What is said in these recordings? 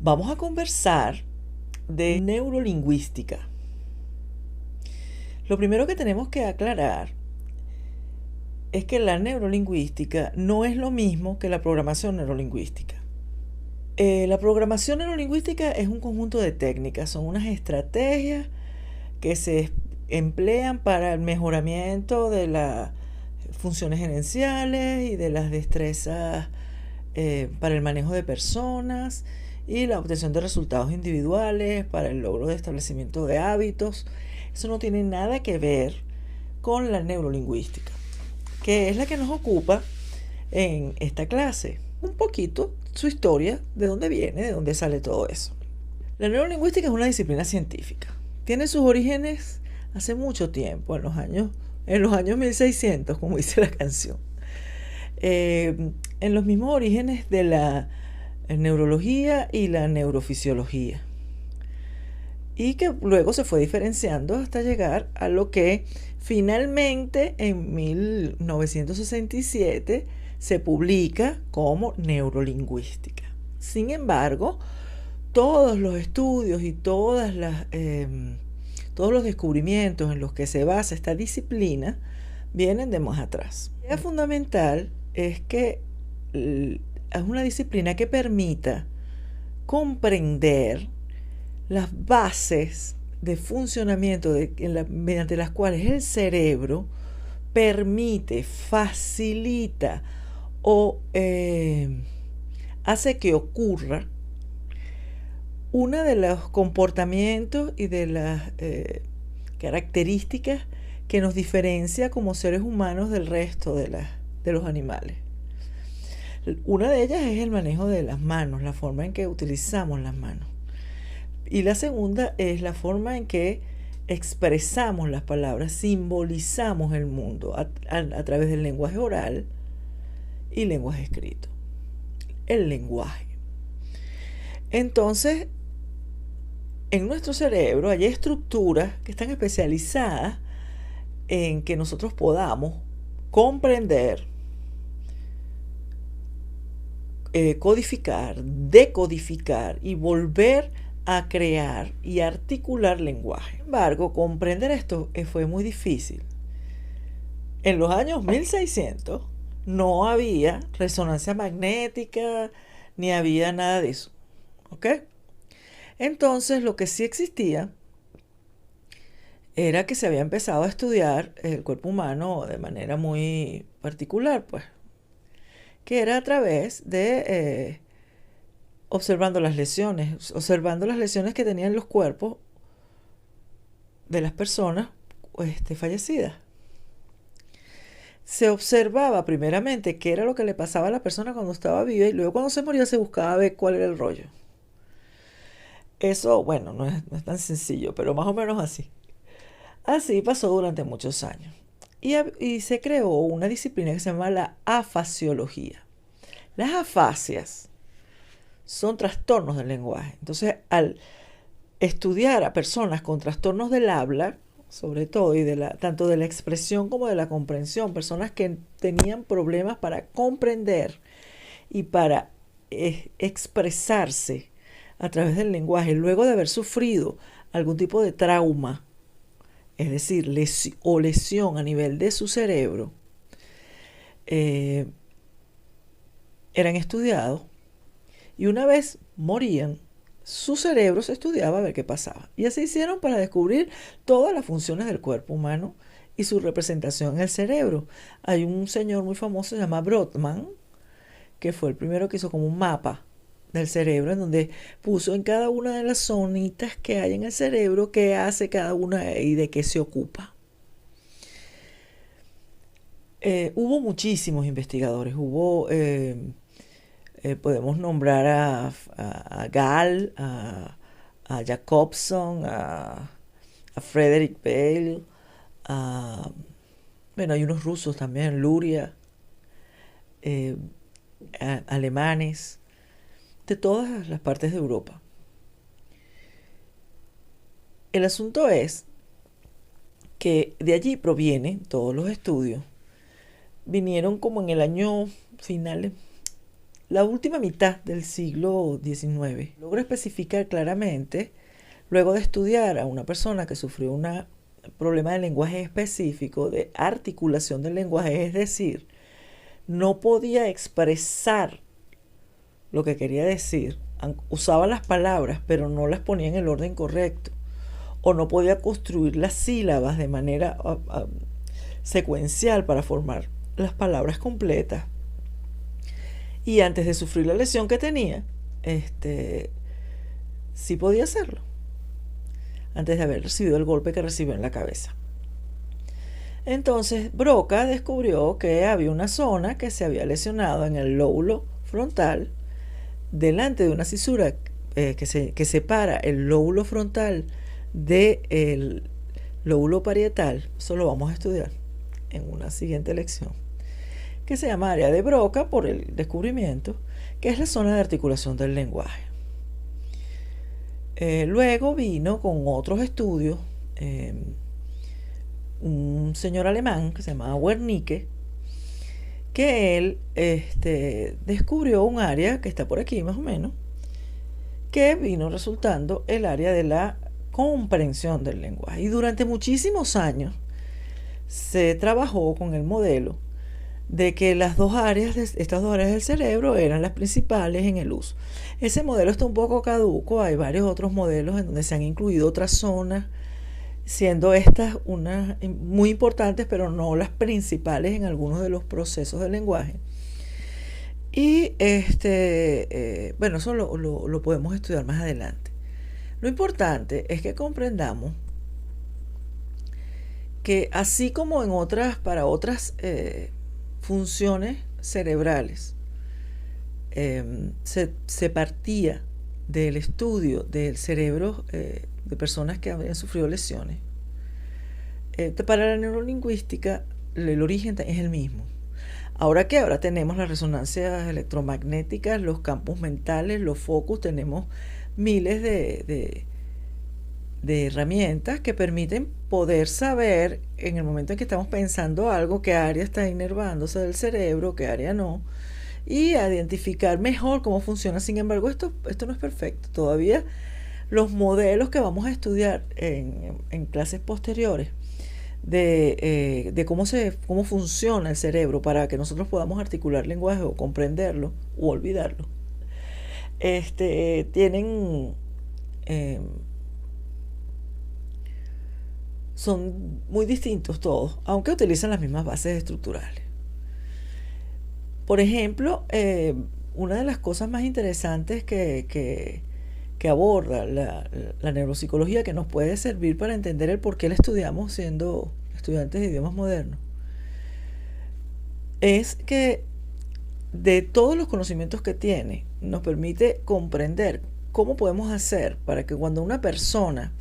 Vamos a conversar de neurolingüística. Lo primero que tenemos que aclarar es que la neurolingüística no es lo mismo que la programación neurolingüística. La programación neurolingüística es un conjunto de técnicas, son unas estrategias que se emplean para el mejoramiento de las funciones gerenciales y de las destrezas para el manejo de personas y la obtención de resultados individuales, para el logro de establecimiento de hábitos. Eso no tiene nada que ver con la neurolingüística, que es la que nos ocupa en esta clase. Un poquito su historia, de dónde viene, de dónde sale todo eso. La neurolingüística es una disciplina científica. Tiene sus orígenes hace mucho tiempo, en los años 1600, como dice la canción. En los mismos orígenes de la neurología y la neurofisiología, y que luego se fue diferenciando hasta llegar a lo que finalmente en 1967 se publica como neurolingüística. Sin embargo, todos los estudios y todos los descubrimientos en los que se basa esta disciplina vienen de más atrás. La idea fundamental es que es una disciplina que permita comprender las bases de funcionamiento mediante las cuales el cerebro permite, facilita o hace que ocurra uno de los comportamientos y de las características que nos diferencia como seres humanos del resto de los animales. Una de ellas es el manejo de las manos, la forma en que utilizamos las manos. Y la segunda es la forma en que expresamos las palabras, simbolizamos el mundo a través del lenguaje oral y lenguaje escrito. El lenguaje. Entonces, en nuestro cerebro hay estructuras que están especializadas en que nosotros podamos comprender, codificar, decodificar y volver a crear y articular lenguaje. Sin embargo, comprender esto fue muy difícil. En los años 1600 no había resonancia magnética ni había nada de eso. ¿Ok? Entonces, lo que sí existía era que se había empezado a estudiar el cuerpo humano de manera muy particular, pues, que era a través de observando las lesiones que tenían los cuerpos de las personas fallecidas. Se observaba primeramente qué era lo que le pasaba a la persona cuando estaba viva y luego cuando se moría se buscaba ver cuál era el rollo. Eso, bueno, no es tan sencillo, pero más o menos así. Así pasó durante muchos años. Y se creó una disciplina que se llama la afasiología. Las afasias son trastornos del lenguaje. Entonces, al estudiar a personas con trastornos del habla, sobre todo, y tanto de la expresión como de la comprensión, personas que tenían problemas para comprender y para expresarse a través del lenguaje, luego de haber sufrido algún tipo de trauma, es decir, lesión a nivel de su cerebro, eran estudiados, y una vez morían, su cerebro se estudiaba a ver qué pasaba. Y así hicieron para descubrir todas las funciones del cuerpo humano y su representación en el cerebro. Hay un señor muy famoso, se llama Brodmann, que fue el primero que hizo como un mapa del cerebro, en donde puso en cada una de las zonitas que hay en el cerebro qué hace cada una y de qué se ocupa. Hubo muchísimos investigadores, podemos nombrar a Gall, a Jacobson, a Frederick Bale, bueno, hay unos rusos también, Luria, alemanes, de todas las partes de Europa. El asunto es que de allí provienen todos los estudios. Vinieron como en el año finales, la última mitad del siglo XIX, logró especificar claramente, luego de estudiar a una persona que sufrió un problema de lenguaje específico, de articulación del lenguaje, es decir, no podía expresar lo que quería decir, usaba las palabras, pero no las ponía en el orden correcto, o no podía construir las sílabas de manera secuencial para formar las palabras completas. Y antes de sufrir la lesión que tenía, sí podía hacerlo, antes de haber recibido el golpe que recibió en la cabeza. Entonces Broca descubrió que había una zona que se había lesionado en el lóbulo frontal, delante de una cisura que separa el lóbulo frontal del lóbulo parietal. Eso lo vamos a estudiar en una siguiente lección, que se llama área de Broca por el descubrimiento, que es la zona de articulación del lenguaje. Luego vino con otros estudios un señor alemán que se llamaba Wernicke, que él descubrió un área que está por aquí más o menos, que vino resultando el área de la comprensión del lenguaje. Y durante muchísimos años se trabajó con el modelo de que estas dos áreas del cerebro eran las principales en el uso. Ese modelo está un poco caduco, hay varios otros modelos en donde se han incluido otras zonas, siendo estas unas muy importantes, pero no las principales en algunos de los procesos del lenguaje. Y bueno, eso lo podemos estudiar más adelante. Lo importante es que comprendamos que así como para otras funciones cerebrales se partía del estudio del cerebro de personas que habían sufrido lesiones, para la neurolingüística el origen es el mismo. Ahora tenemos las resonancias electromagnéticas, los campos mentales, los focus, tenemos miles de herramientas que permiten poder saber en el momento en que estamos pensando algo, qué área está inervándose del cerebro, qué área no, y a identificar mejor cómo funciona. Sin embargo, esto no es perfecto. Todavía los modelos que vamos a estudiar en clases posteriores de cómo funciona el cerebro para que nosotros podamos articular lenguaje o comprenderlo o olvidarlo, tienen son muy distintos todos, aunque utilizan las mismas bases estructurales. Por ejemplo, una de las cosas más interesantes que aborda la neuropsicología, que nos puede servir para entender el por qué la estudiamos siendo estudiantes de idiomas modernos, es que de todos los conocimientos que tiene, nos permite comprender cómo podemos hacer para que cuando una persona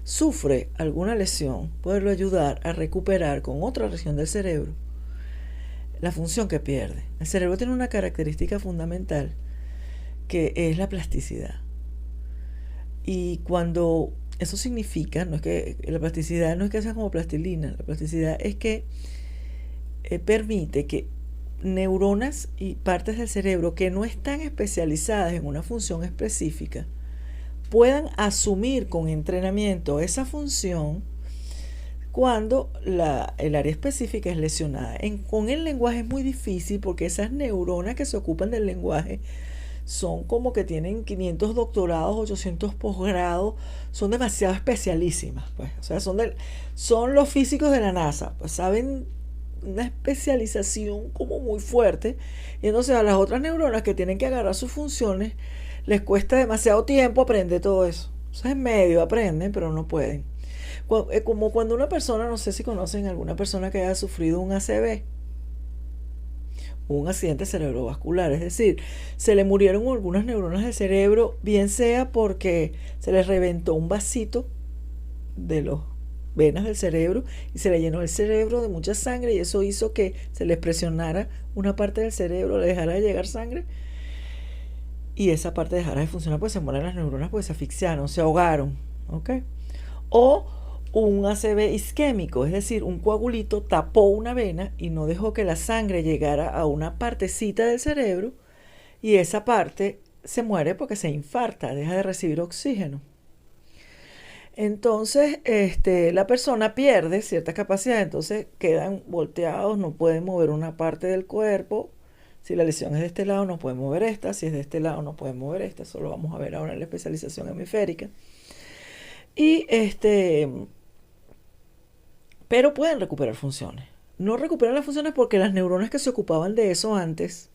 sufre alguna lesión, poderlo ayudar a recuperar con otra región del cerebro la función que pierde. El cerebro tiene una característica fundamental que es la plasticidad. Y cuando eso significa, no es que la plasticidad no es que sea como plastilina, la plasticidad es que permite que neuronas y partes del cerebro que no están especializadas en una función específica puedan asumir con entrenamiento esa función cuando el área específica es lesionada. Con el lenguaje es muy difícil porque esas neuronas que se ocupan del lenguaje son como que tienen 500 doctorados, 800 posgrados, son demasiado especialísimas, pues. O sea, son los físicos de la NASA, pues saben una especialización como muy fuerte, y entonces a las otras neuronas que tienen que agarrar sus funciones les cuesta demasiado tiempo aprender todo eso. O sea, en medio aprenden, pero no pueden. Como cuando una persona, no sé si conocen alguna persona que haya sufrido un ACV, un accidente cerebrovascular, es decir, se le murieron algunas neuronas del cerebro, bien sea porque se les reventó un vasito de las venas del cerebro y se le llenó el cerebro de mucha sangre y eso hizo que se les presionara una parte del cerebro, le dejara de llegar sangre y esa parte dejara de funcionar, pues se mueren las neuronas, pues se asfixiaron, se ahogaron, ¿ok? O un ACV isquémico, es decir, un coagulito tapó una vena y no dejó que la sangre llegara a una partecita del cerebro y esa parte se muere porque se infarta, deja de recibir oxígeno. Entonces, la persona pierde ciertas capacidades, entonces quedan volteados, no pueden mover una parte del cuerpo. Si la lesión es de este lado, no pueden mover esta. Si es de este lado, no pueden mover esta. Eso lo vamos a ver ahora en la especialización hemisférica. Y pero pueden recuperar funciones. No recuperan las funciones porque las neuronas que se ocupaban de eso antes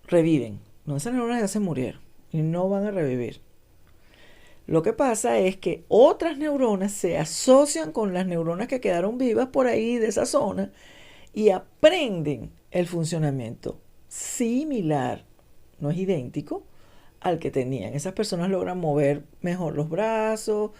reviven. No, esas neuronas ya se murieron y no van a revivir. Lo que pasa es que otras neuronas se asocian con las neuronas que quedaron vivas por ahí de esa zona y aprenden el funcionamiento similar, no es idéntico, al que tenían. Esas personas logran mover mejor los brazos,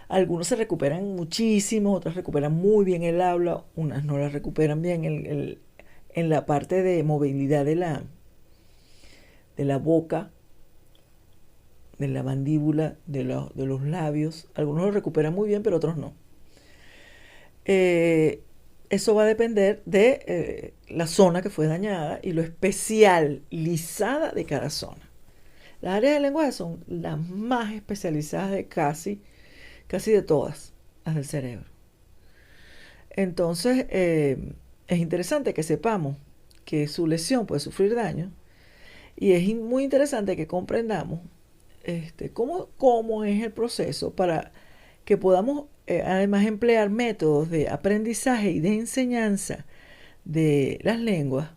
algunos se recuperan muchísimo, otras recuperan muy bien el habla, unas no las recuperan bien en la parte de movilidad de la boca, de la mandíbula, de los labios. Algunos lo recuperan muy bien, pero otros no. Eso va a depender de la zona que fue dañada y lo especializada de cada zona. Las áreas del lenguaje son las más especializadas de casi de todas las del cerebro. Entonces, es interesante que sepamos que su lesión puede sufrir daño y es muy interesante que comprendamos cómo es el proceso para que podamos además emplear métodos de aprendizaje y de enseñanza de las lenguas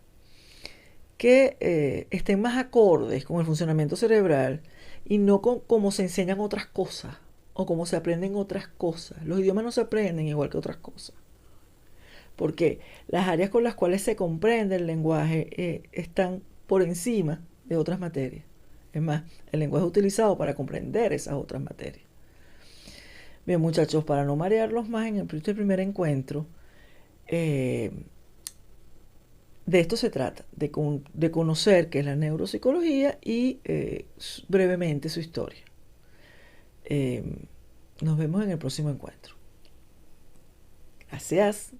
que estén más acordes con el funcionamiento cerebral y no con cómo se enseñan otras cosas o cómo se aprenden otras cosas. Los idiomas no se aprenden igual que otras cosas, porque las áreas con las cuales se comprende el lenguaje están por encima de otras materias. Es más, el lenguaje es utilizado para comprender esas otras materias. Bien, muchachos, para no marearlos más en este primer encuentro, de esto se trata, de conocer qué es la neuropsicología y brevemente su historia. Nos vemos en el próximo encuentro. Gracias.